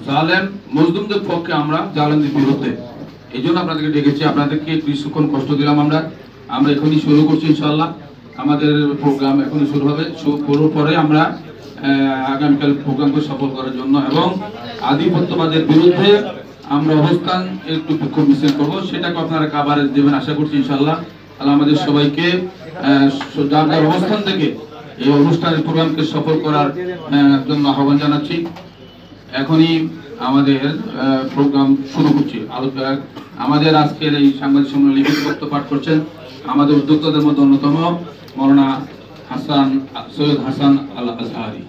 জালেম মজলুমদের পক্ষে, আমরা জালেমদের বিরুদ্ধে। এই জন্য আপনাদেরকে ডেকেছি, আপনাদেরকে কিছুক্ষণ কষ্ট দিলাম। আমরা এখনই শুরু করছি ইনশাআল্লাহ। আমাদের প্রোগ্রাম এখনই শুরু হবে। শুরুর পরে আমরা আগামীকাল প্রোগ্রামকে সফল করার জন্য এবং আধিপত্যবাদের বিরুদ্ধে আমরা অবস্থান একটু বিক্ষোভ মিছিল করবো, সেটাকে আপনারা কাভারেজ দেবেন আশা করছি ইনশাআল্লাহ। তাহলে আমাদের সবাইকে যার যার অবস্থান থেকে এই অনুষ্ঠানের প্রোগ্রামকে সফল করার জন্য আহ্বান জানাচ্ছি। এখনই আমাদের প্রোগ্রাম শুরু করছি। আমাদের আজকের এই সাংবাদিক সম্মেলনে লিখিত বক্তব্য পাঠ করছেন আমাদের উদ্যোক্তাদের মধ্যে অন্যতম মৌলানা সৈয়দ হাসান আল আজহারি।